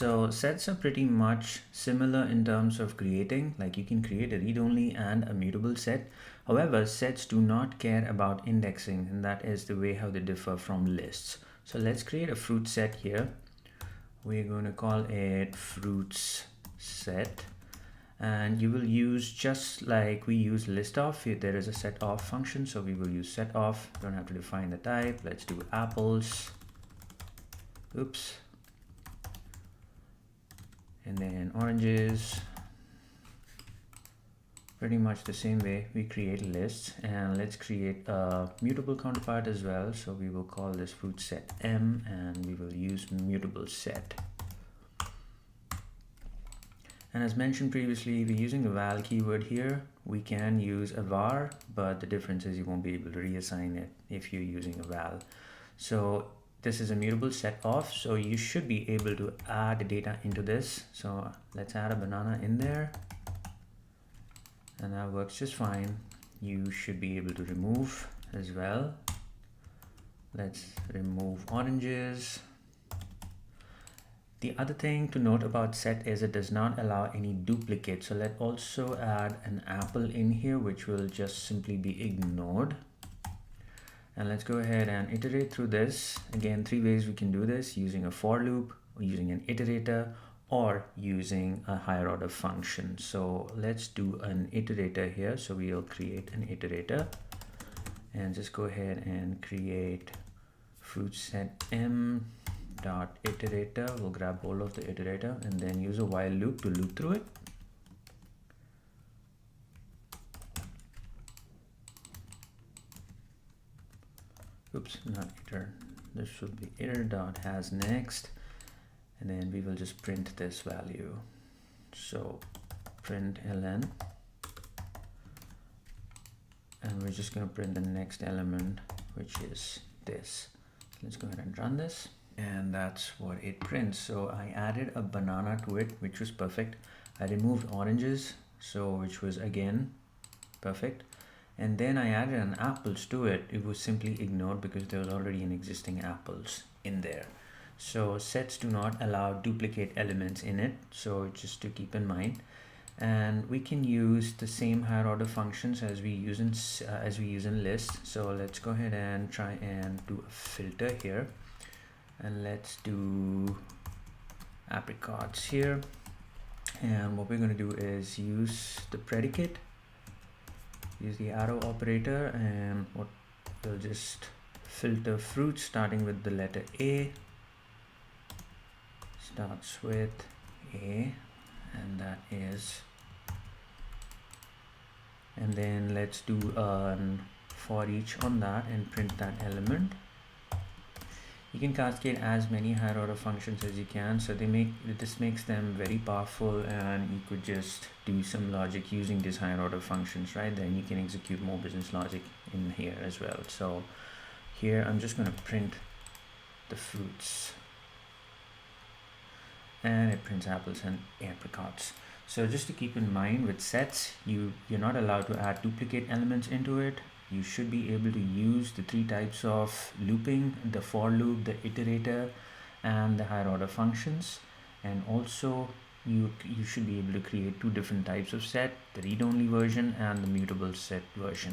So sets are pretty much similar in terms of creating, like you can create a read-only and a mutable set. However, sets do not care about indexing, and that is the way how they differ from lists. So let's create a fruit set here. We're going to call it fruits set, and you will use, just like we use list of, there is a set of function, so we will use set of. Don't have to define the type. Let's do apples. Oops. And then oranges. Pretty much the same way we create lists. And let's create a mutable counterpart as well. So we will call this fruit set M, and we will use mutable set. And as mentioned previously, we're using a val keyword here. We can use a var, but the difference is you won't be able to reassign it if you're using a val. So this is a mutable set of, so you should be able to add data into this. So let's add a banana in there, and that works just fine. You should be able to remove as well. Let's remove oranges. The other thing to note about set is it does not allow any duplicate. So let's also add an apple in here, which will just simply be ignored. And let's go ahead and iterate through this. Again, 3 ways we can do this: using a for loop, or using an iterator, or using a higher order function. So let's do an iterator here. So we'll create an iterator and just go ahead and create fruit set M dot iterator. We'll grab hold of the iterator and then use a while loop to loop through it. Oops, not iter. This should be iter dot has next, and then we will just print this value. So print ln, and we're just going to print the next element, which is this. Let's go ahead and run this, and that's what it prints. So I added a banana to it, which was perfect. I removed oranges, so which was again perfect. And then I added an apples to it. It was simply ignored because there was already an existing apples in there. So sets do not allow duplicate elements in it, so just to keep in mind. And we can use the same higher order functions as we use in lists. So let's go ahead and try and do a filter here, and let's do apricots here. And what we're going to do is use the predicate, use the arrow operator, and what we'll just filter fruit starting with the letter A. Starts with A, and that is, and then let's do an for each on that and print that element. You can cascade as many higher order functions as you can, so this makes them very powerful, and you could just do some logic using these higher order functions, right? Then you can execute more business logic in here as well. So here I'm just going to print the fruits, and it prints apples and apricots. So just to keep in mind, with sets, you're not allowed to add duplicate elements into it. You should be able to use the 3 types of looping: the for loop, the iterator, and the higher order functions. And also you should be able to create 2 different types of set: the read-only version and the mutable set version.